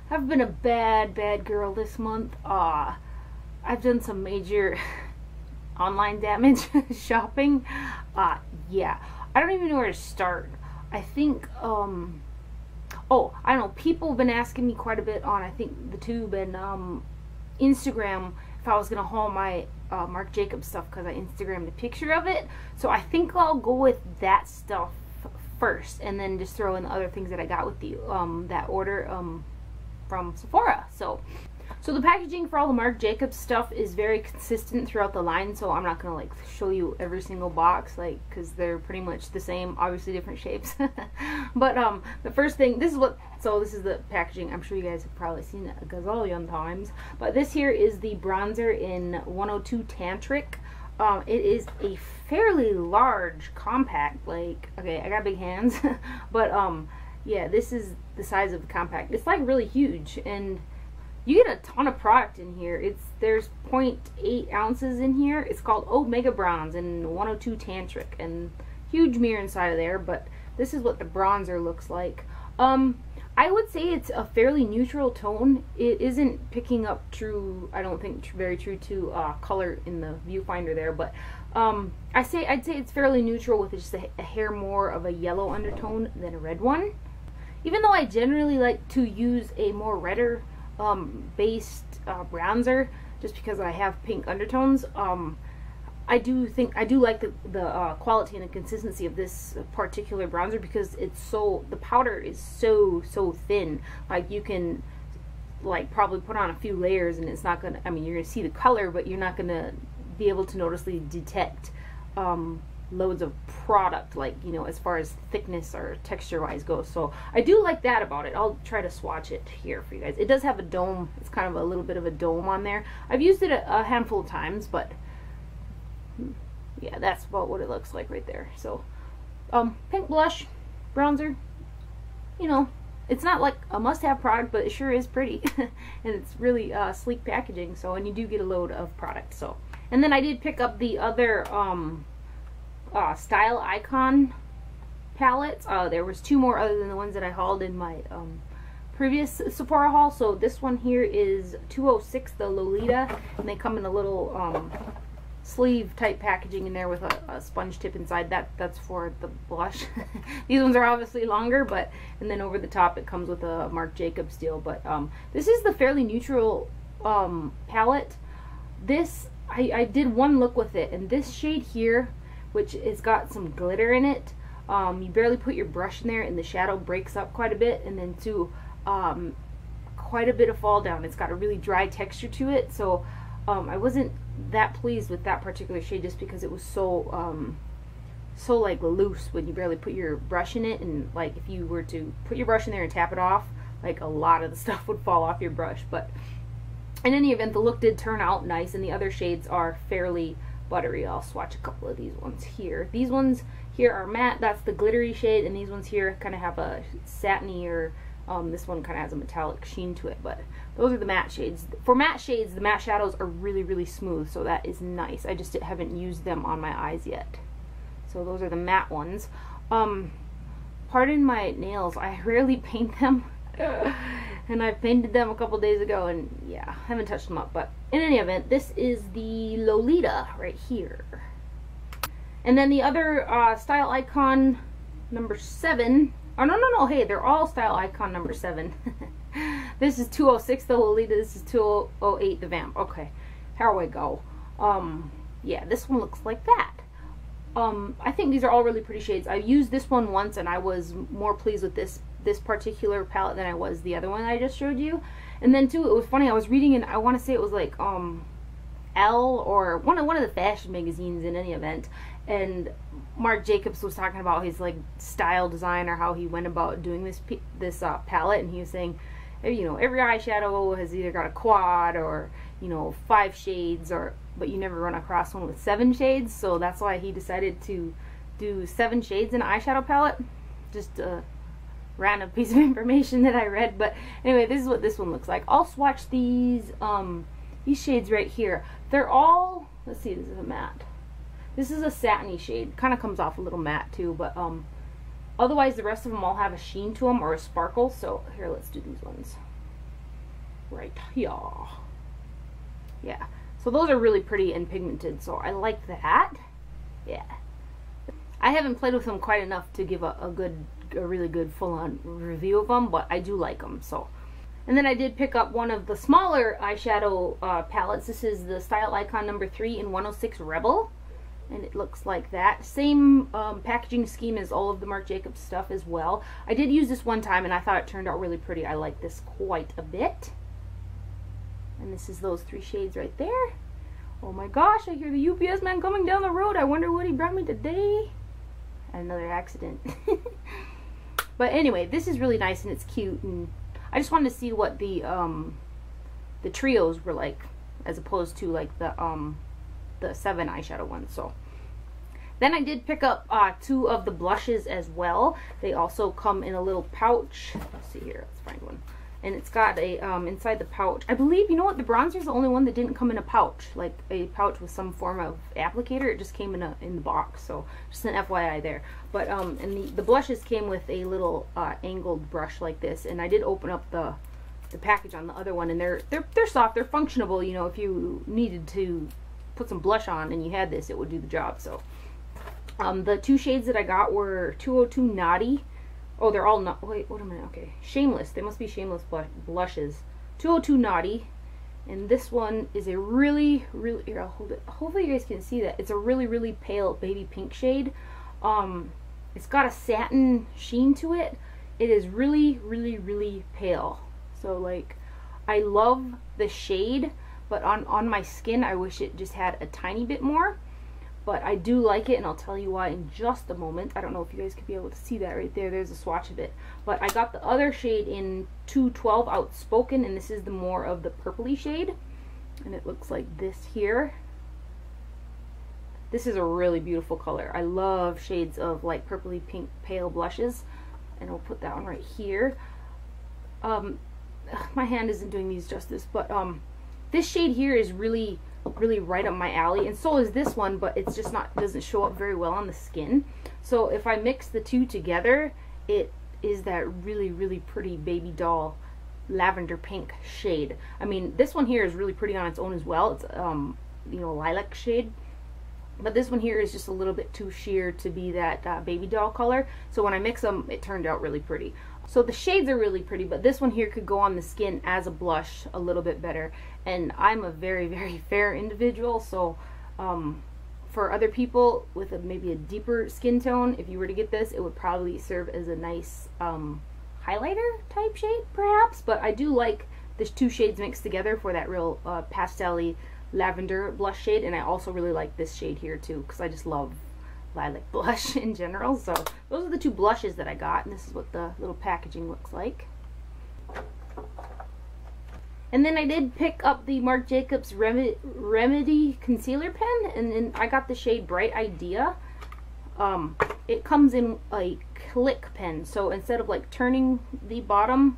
I've been a bad girl this month. I've done some major online damage shopping. Yeah, I don't even know where to start. I think oh, I don't know, people have been asking me quite a bit on, I think, the tube and Instagram, if I was gonna haul my Marc Jacobs stuff, because I Instagrammed a picture of it. So I think I'll go with that stuff first, and then just throw in the other things that I got with the that order from Sephora. So the packaging for all the Marc Jacobs stuff is very consistent throughout the line, so I'm not gonna like show you every single box, like, because they're pretty much the same, obviously different shapes. But the first thing, this is the packaging. I'm sure you guys have probably seen it a gazillion times, but this here is the bronzer in 102 Tantric. It is a fairly large compact, like, okay, I got big hands, but yeah, this is the size of the compact. It's like really huge, and you get a ton of product in here. There's 0.8 ounces in here. It's called Omega Bronze in 102 Tantric, and huge mirror inside of there, but this is what the bronzer looks like. I would say it's a fairly neutral tone. It isn't picking up true, I don't think, very true to color in the viewfinder there, but I'd say it's fairly neutral with just a hair more of a yellow undertone than a red one. Even though I generally like to use a more redder based bronzer, just because I have pink undertones, I do like the quality and the consistency of this particular bronzer, because the powder is so thin. Like, you can like probably put on a few layers and it's not gonna, I mean, you're gonna see the color, but you're not gonna be able to noticeably detect loads of product, like, you know, as far as thickness or texture wise goes. So I do like that about it. I'll try to swatch it here for you guys. It does have a dome. It's kind of a little bit of a dome on there. I've used it a handful of times, but yeah, that's about what it looks like right there. So pink blush, bronzer, you know, it's not like a must-have product, but it sure is pretty. And it's really sleek packaging, so, and you do get a load of product. So, and then I did pick up the other Style Icon palettes. There was two more other than the ones that I hauled in my previous Sephora haul. So this one here is 206, the Lolita, and they come in a little sleeve type packaging in there with a sponge tip inside. That's for the blush. These ones are obviously longer, but, and then over the top it comes with a Marc Jacobs deal. But this is the fairly neutral palette. This, I did one look with it, and this shade here, which has got some glitter in it, you barely put your brush in there and the shadow breaks up quite a bit, and then too quite a bit of fall down. It's got a really dry texture to it, so I wasn't that pleased with that particular shade, just because it was so like loose when you barely put your brush in it, and like if you were to put your brush in there and tap it off, like a lot of the stuff would fall off your brush. But in any event, the look did turn out nice, and the other shades are fairly buttery. I'll swatch a couple of these ones here. These ones here are matte, that's the glittery shade, and these ones here kind of have a satiny, or this one kind of has a metallic sheen to it, but those are the matte shades. For matte shades, the matte shadows are really smooth, so that is nice. I just haven't used them on my eyes yet. So those are the matte ones. Pardon my nails, I rarely paint them. And I painted them a couple days ago, and yeah, I haven't touched them up. But in any event, this is the Lolita right here. And then the other Style Icon number 7. Oh, no, hey, they're all Style Icon number 7. This is 206, the Lolita. This is 208, the Vamp. Okay, here we go. Yeah, this one looks like that. I think these are all really pretty shades. I used this one once, and I was more pleased with this particular palette than I was the other one I just showed you. And then too, it was funny, I was reading, and I want to say it was like Elle or one of the fashion magazines in any event, and Marc Jacobs was talking about his like style design, or how he went about doing this palette, and he was saying, you know, every eyeshadow has either got a quad or, you know, 5 shades, but you never run across one with 7 shades. So that's why he decided to do 7 shades in an eyeshadow palette. Just a random piece of information that I read. But anyway, this is what this one looks like. I'll swatch these shades right here. They're all, let's see, this is a matte. This is a satiny shade. Kind of comes off a little matte too, but otherwise the rest of them all have a sheen to them or a sparkle. So here, let's do these ones. right here. Yeah, so those are really pretty and pigmented, so I like that. Yeah, I haven't played with them quite enough to give a really good full-on review of them, but I do like them. So, and then I did pick up one of the smaller eyeshadow palettes. This is the Style Icon number 3 in 106 Rebel, and it looks like that. Same packaging scheme as all of the Marc Jacobs stuff as well. I did use this one time and I thought it turned out really pretty. I like this quite a bit. And this is those 3 shades right there. Oh my gosh, I hear the UPS man coming down the road. I wonder what he brought me today. Had another accident. But anyway, this is really nice and it's cute, and I just wanted to see what the trios were like, as opposed to like the 7 eyeshadow ones. So then I did pick up 2 of the blushes as well. They also come in a little pouch. Let's see here, let's find one. And it's got a inside the pouch, I believe, you know what, the bronzer is the only one that didn't come in a pouch, like a pouch with some form of applicator. It just came in the box, so just an FYI there. But and the blushes came with a little angled brush like this, and I did open up the package on the other one, and they're soft, they're functional. You know, if you needed to put some blush on and you had this, it would do the job. So the 2 shades that I got were 202 Naughty. Oh, they're all not. Wait, what am I? Okay, Shameless. They must be Shameless blushes. 202 Naughty, and this one is a really. Here, I'll hold it. Hopefully, you guys can see that. It's a really pale baby pink shade. It's got a satin sheen to it. It is really pale. So like, I love the shade, but on my skin, I wish it just had a tiny bit more. But I do like it, and I'll tell you why in just a moment. I don't know if you guys could be able to see that right there. There's a swatch of it. But I got the other shade in 212 Outspoken, and this is the more of the purpley shade. And it looks like this here. This is a really beautiful color. I love shades of like purpley pink pale blushes. And I'll put that one right here. My hand isn't doing these justice, but this shade here is really right up my alley, and so is this one, but it's just not, doesn't show up very well on the skin. So if I mix the 2 together, it is that really pretty baby doll lavender pink shade. I mean, this one here is really pretty on its own as well. It's you know, lilac shade, but this one here is just a little bit too sheer to be that baby doll color. So when I mix them, it turned out really pretty. So the shades are really pretty, but this one here could go on the skin as a blush a little bit better. And I'm a very fair individual, so for other people with maybe a deeper skin tone, if you were to get this, it would probably serve as a nice highlighter type shade, perhaps. But I do like the 2 shades mixed together for that real pastel-y lavender blush shade, and I also really like this shade here too, because I just love lilac blush in general. So those are the 2 blushes that I got, and this is what the little packaging looks like. And then I did pick up the Marc Jacobs Remedy Concealer Pen, and then I got the shade Bright Idea. It comes in a click pen, so instead of like turning the bottom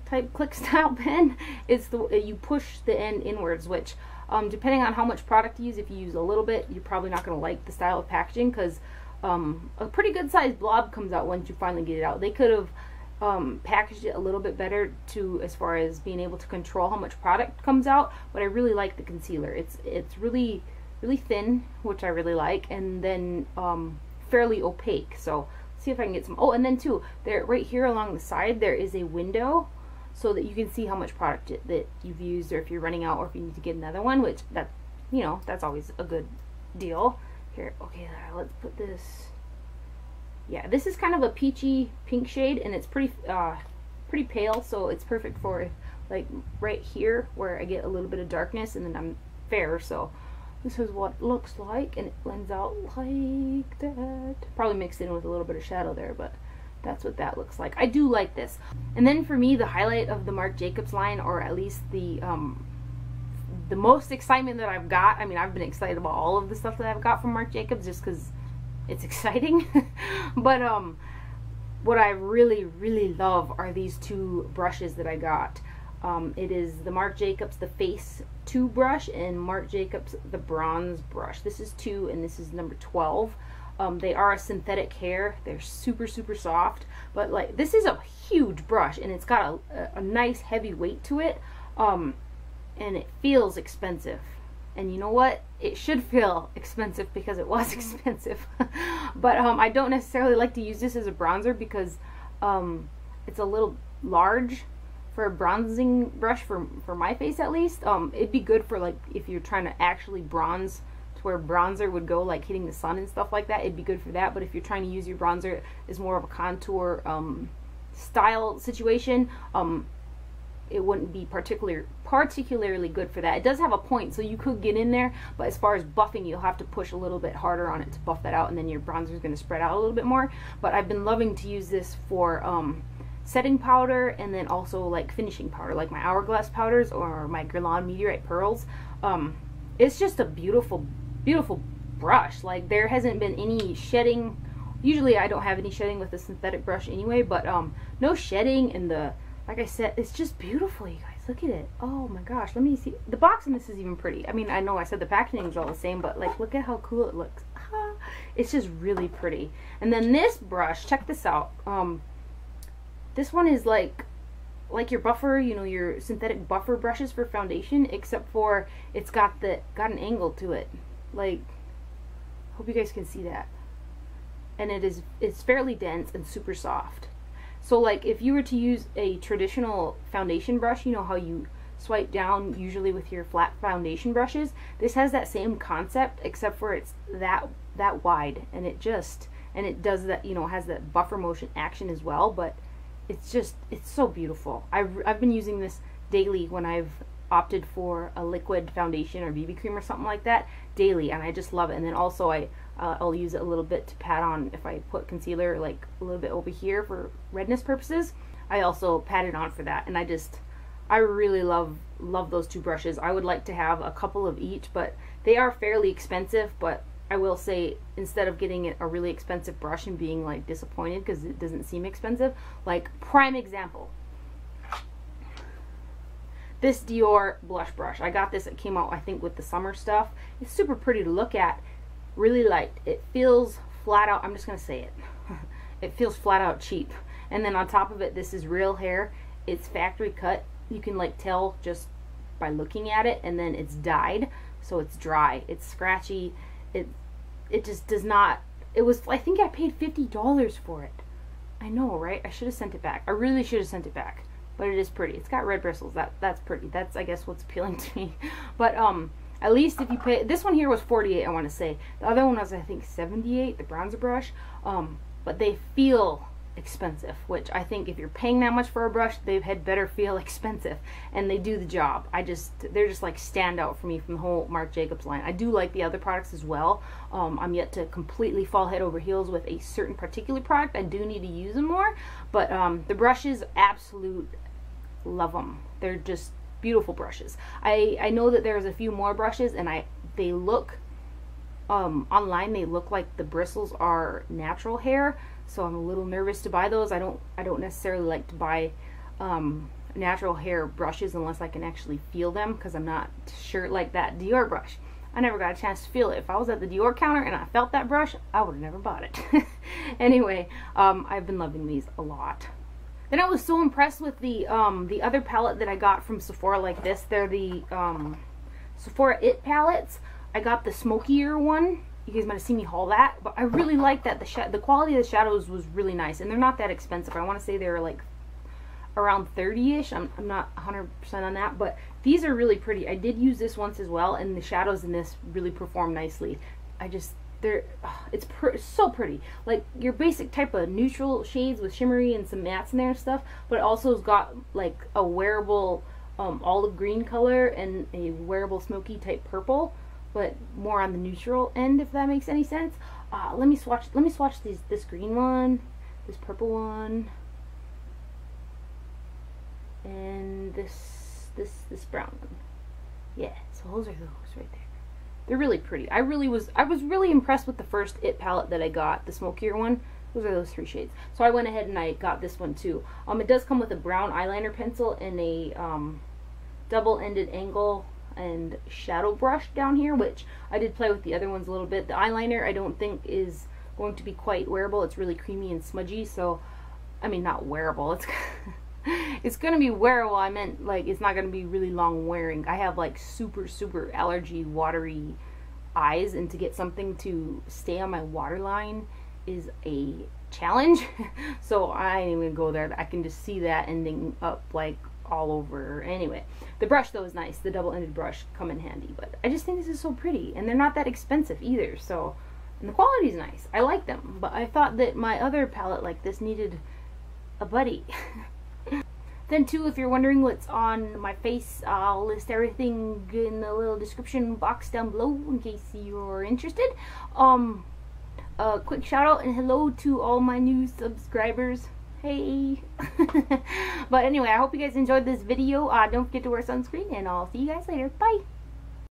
type click style pen, it's you push the end inwards, which depending on how much product you use, if you use a little bit, you're probably not going to like the style of packaging, because a pretty good sized blob comes out once you finally get it out. They could have packaged it a little bit better as far as being able to control how much product comes out, but I really like the concealer. It's really thin, which I really like, and then fairly opaque. So see if I can get some. Oh, and then too, there right here along the side there is a window, so that you can see how much product that you've used, or if you're running out, or if you need to get another one, which that, you know, that's always a good deal. Here, okay, let's put this. Yeah, this is kind of a peachy pink shade, and it's pretty pale, so it's perfect for like right here where I get a little bit of darkness, and then I'm fair. So this is what it looks like, and it blends out like that. Probably mixed in with a little bit of shadow there, but that's what that looks like. I do like this. And then for me, the highlight of the Marc Jacobs line, or at least the most excitement that I've got, I mean, I've been excited about all of the stuff that I've got from Marc Jacobs just because it's exciting. But what I really love are these 2 brushes that I got. It is the Marc Jacobs the Face 2 brush and Marc Jacobs the Bronze brush. This is 2 and this is number 12. They are a synthetic hair. They're super soft, but like this is a huge brush, and it's got a nice heavy weight to it. And it feels expensive. And you know what? It should feel expensive because it was expensive. But I don't necessarily like to use this as a bronzer because it's a little large for a bronzing brush for my face at least. It'd be good for like if you're trying to actually bronze to where bronzer would go, like hitting the sun and stuff like that. It'd be good for that. But if you're trying to use your bronzer as more of a contour style situation, it wouldn't be particularly good for that. It does have a point, so you could get in there, but as far as buffing, you'll have to push a little bit harder on it to buff that out, and then your bronzer is going to spread out a little bit more. But I've been loving to use this for setting powder, and then also like finishing powder, like my Hourglass powders or my Guerlain Meteorite pearls. It's just a beautiful, beautiful brush. Like, there hasn't been any shedding. Usually I don't have any shedding with a synthetic brush anyway, but no shedding, and like I said, it's just beautiful, you guys. Look at it. Oh my gosh, let me see. The box on this is even pretty. I mean, I know I said the packaging is all the same, but like, look at how cool it looks. It's just really pretty. And then this brush, check this out. This one is like your buffer, you know, your synthetic buffer brushes for foundation, except for it's got an angle to it. Like, hope you guys can see that. And it's fairly dense and super soft. So like if you were to use a traditional foundation brush, you know how you swipe down usually with your flat foundation brushes, this has that same concept, except for it's that wide, and it does that, you know, has that buffer motion action as well. But it's so beautiful. I've been using this daily when I've opted for a liquid foundation or BB cream or something like that daily, and I just love it. And then also I'll use it a little bit to pat on if I put concealer like a little bit over here for redness purposes. I also pat it on for that, and I really love those two brushes. I would like to have a couple of each, but they are fairly expensive. But I will say, instead of getting a really expensive brush and being like disappointed because it doesn't seem expensive, like prime example, this Dior blush brush. I got this, it came out I think with the summer stuff. It's super pretty to look at, really light. It feels flat out, I'm just gonna say it, it feels flat out cheap. And then on top of it, this is real hair. It's factory cut. You can like tell just by looking at it. And then it's dyed, so it's dry, it's scratchy. It just does not, I think I paid $50 for it. I know, right? I should have sent it back. I really should have sent it back. But it is pretty. It's got red bristles. That's pretty. That's, I guess, what's appealing to me. But at least if you pay, this one here was $48, I want to say. The other one was, I think, $78, the bronzer brush. But they feel expensive, which I think if you're paying that much for a brush, they had better feel expensive, and they do the job. They're just like standout for me from the whole Marc Jacobs line. I do like the other products as well. I'm yet to completely fall head over heels with a certain particular product. I do need to use them more, but the brushes, absolute love them. They're just beautiful brushes. I know that there's a few more brushes, and they look online, they look like the bristles are natural hair, so I'm a little nervous to buy those. I don't necessarily like to buy natural hair brushes unless I can actually feel them, because I'm not sure. Like that Dior brush, I never got a chance to feel it. If I was at the Dior counter and I felt that brush, I would have never bought it. Anyway, I've been loving these a lot. Then I was so impressed with the other palette that I got from Sephora like this. They're the Sephora It palettes. I got the smokier one. You guys might have seen me haul that, but I really like that. The quality of the shadows was really nice, and they're not that expensive. I want to say they're like around 30-ish. I'm not 100% on that, but these are really pretty. I did use this once as well, and the shadows in this really perform nicely. It's so pretty. Like your basic type of neutral shades with shimmery and some mattes in there and stuff, but it also has got like a wearable olive green color and a wearable smoky type purple, but more on the neutral end, if that makes any sense. Let me swatch this green one, this purple one, and this brown one. Yeah, so those are those right there. They're really pretty. I was really impressed with the first It palette that I got, the smokier one. Those are those three shades. So I went ahead and I got this one too. It does come with a brown eyeliner pencil and a double-ended angle and shadow brush down here, which I did play with the other ones a little bit. The eyeliner I don't think is going to be quite wearable. It's really creamy and smudgy, so I mean, not wearable. It's gonna be wearable. I meant like it's not gonna be really long wearing. I have like super allergy watery eyes, and to get something to stay on my waterline is a challenge. So I ain't even go there. I can just see that ending up like all over. Anyway, the brush though is nice. The double-ended brush come in handy, but I just think this is so pretty, and they're not that expensive either. So, and the quality is nice. I like them, but I thought that my other palette like this needed a buddy. Then too, if you're wondering what's on my face, I'll list everything in the little description box down below in case you're interested. A quick shout out and hello to all my new subscribers. Hey. But anyway, I hope you guys enjoyed this video. Don't forget to wear sunscreen, and I'll see you guys later. Bye.